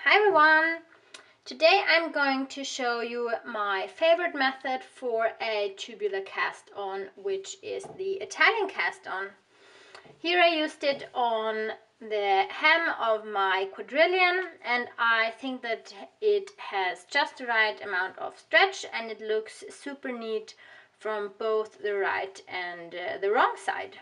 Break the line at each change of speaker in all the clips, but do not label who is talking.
Hi everyone! Today I'm going to show you my favorite method for a tubular cast on, which is the Italian cast on. Here I used it on the hem of my quadrillion, and I think that it has just the right amount of stretch and it looks super neat from both the right and the wrong side.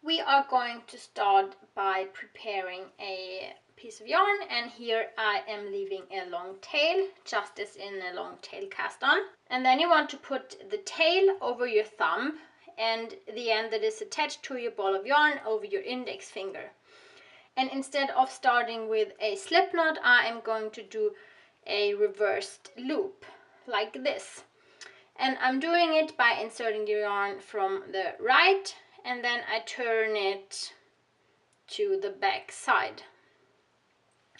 We are going to start by preparing a piece of yarn, and here I am leaving a long tail, just as in a long tail cast on. And then you want to put the tail over your thumb and the end that is attached to your ball of yarn over your index finger. And instead of starting with a slip knot, I am going to do a reversed loop like this. And I'm doing it by inserting the yarn from the right, and then I turn it to the back side.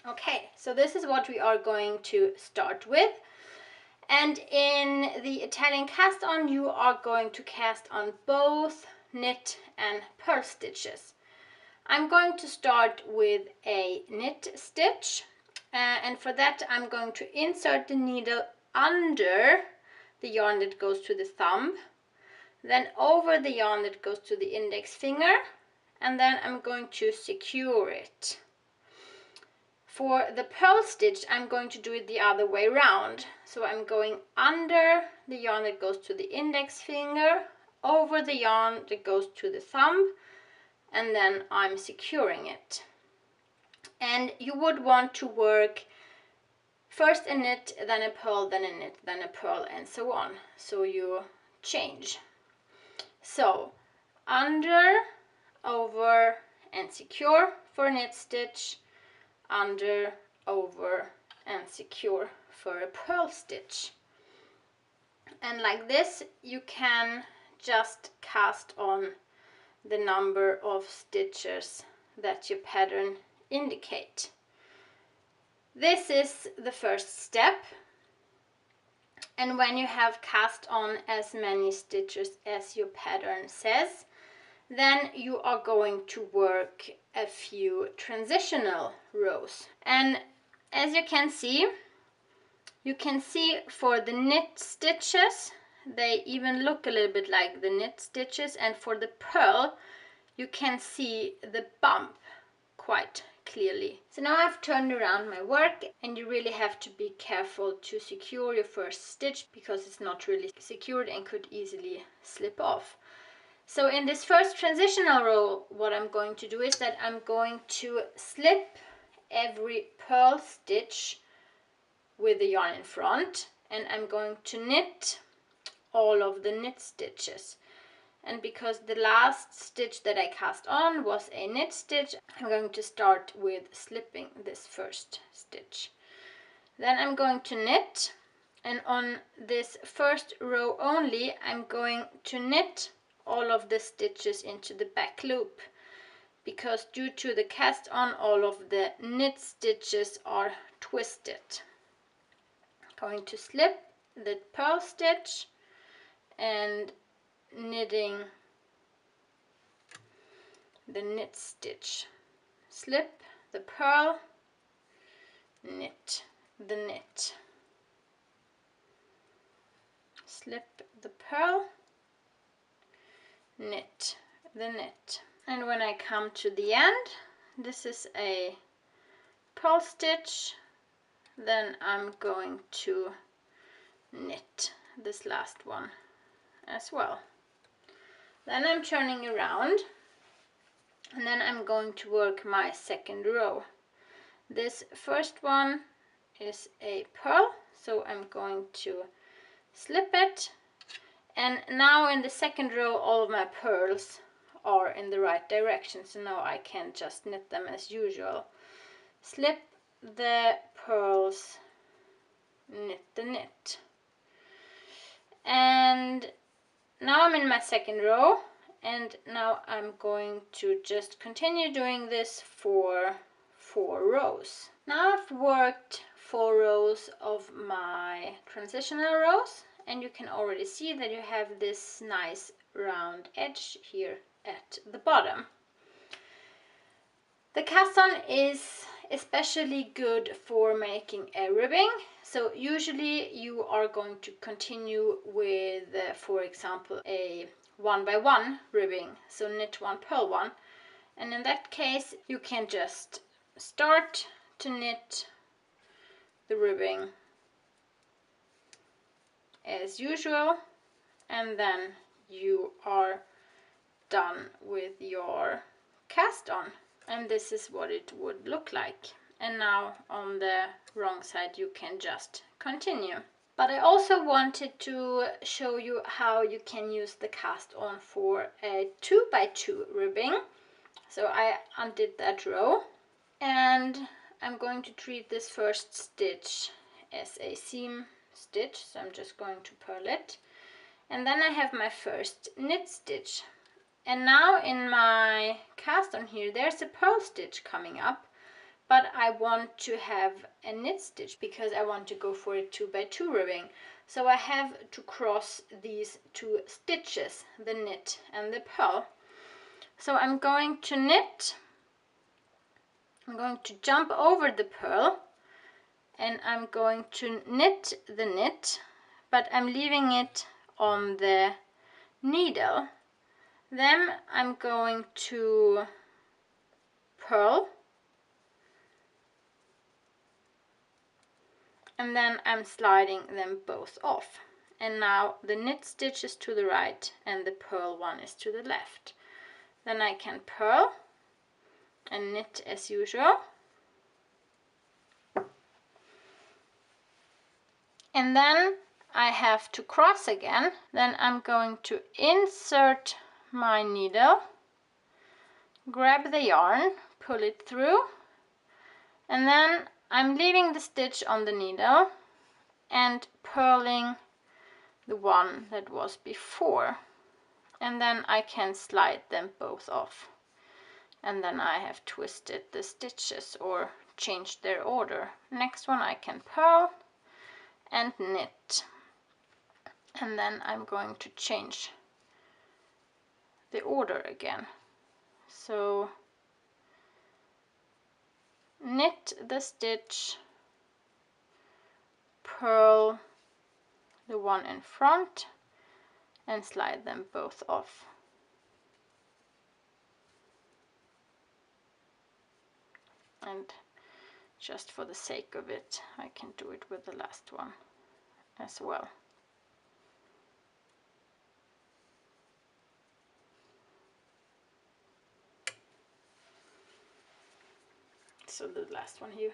Okay, so this is what we are going to start with. And in the Italian cast on, you are going to cast on both knit and purl stitches. I'm going to start with a knit stitch, and for that I'm going to insert the needle under the yarn that goes to the thumb, then over the yarn that goes to the index finger, and then I'm going to secure it. For the purl stitch, I'm going to do it the other way around. So I'm going under the yarn that goes to the index finger, over the yarn that goes to the thumb, and then I'm securing it. And you would want to work first a knit, then a purl, then a knit, then a purl, and so on. So you change. So under, over, and secure for a knit stitch, under, over, and secure for a purl stitch. And like this you can just cast on the number of stitches that your pattern indicate. This is the first step, and when you have cast on as many stitches as your pattern says, then you are going to work a few transitional rows. And as you can see for the knit stitches, they even look a little bit like the knit stitches, and for the purl you can see the bump quite clearly. So now I've turned around my work, and you really have to be careful to secure your first stitch because it's not really secured and could easily slip off. So in this first transitional row, what I'm going to do is that I'm going to slip every purl stitch with the yarn in front, and I'm going to knit all of the knit stitches. And because the last stitch that I cast on was a knit stitch, I'm going to start with slipping this first stitch. Then I'm going to knit, and on this first row only, I'm going to knit all of the stitches into the back loop, because due to the cast on, all of the knit stitches are twisted. Going to slip the purl stitch and knitting the knit stitch, slip the purl, knit the knit, slip the purl, knit the knit. And when I come to the end, this is a purl stitch, then I'm going to knit this last one as well. Then I'm turning around, and then I'm going to work my second row. This first one is a purl, so I'm going to slip it. And now in the second row, all of my purls are in the right direction, so now I can just knit them as usual. Slip the purls, knit the knit. And now I'm in my second row, and now I'm going to just continue doing this for 4 rows. Now I've worked 4 rows of my transitional rows, and you can already see that you have this nice round edge here at the bottom. The cast on is especially good for making a ribbing. So usually you are going to continue with, for example, a 1x1 ribbing, so knit one, purl one. And in that case, you can just start to knit the ribbing as usual, and then you are done with your cast on. And this is what it would look like. And now on the wrong side you can just continue. But I also wanted to show you how you can use the cast on for a 2x2 ribbing. So I undid that row, and I'm going to treat this first stitch as a seam stitch, so I'm just going to purl it. And then I have my first knit stitch. And now in my cast on here, there's a purl stitch coming up, but I want to have a knit stitch because I want to go for a 2x2 ribbing. So I have to cross these two stitches, the knit and the purl. So I'm going to knit, I'm going to jump over the purl, and I'm going to knit the knit, but I'm leaving it on the needle. Then I'm going to purl, and then I'm sliding them both off. And now the knit stitch is to the right and the purl one is to the left. Then I can purl and knit as usual. And then I have to cross again. Then I'm going to insert my needle, grab the yarn, pull it through, and then I'm leaving the stitch on the needle and purling the one that was before. And then I can slide them both off. And then I have twisted the stitches or changed their order. Next one I can purl and knit. And then I'm going to change the order again. So knit the stitch, purl the one in front, and slide them both off. And just for the sake of it, I can do it with the last one as well. So the last one here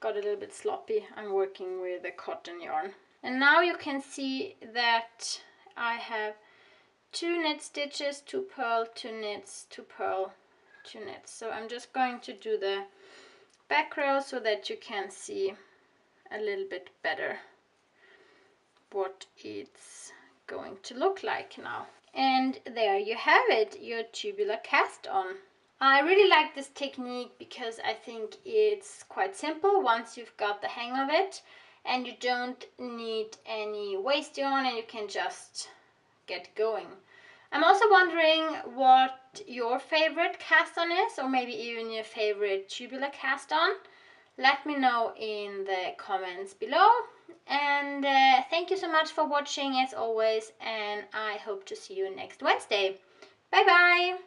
got a little bit sloppy. I'm working with a cotton yarn. And now you can see that I have 2 knit stitches, 2 purl, 2 knits, 2 purl, 2 knits. So I'm just going to do the back row so that you can see a little bit better what it's going to look like now. And there you have it, your tubular cast on. I really like this technique because I think it's quite simple once you've got the hang of it, and you don't need any waste yarn and you can just get going. I'm also wondering what your favorite cast on is, or maybe even your favorite tubular cast on. Let me know in the comments below. And thank you so much for watching as always, and I hope to see you next Wednesday. Bye bye!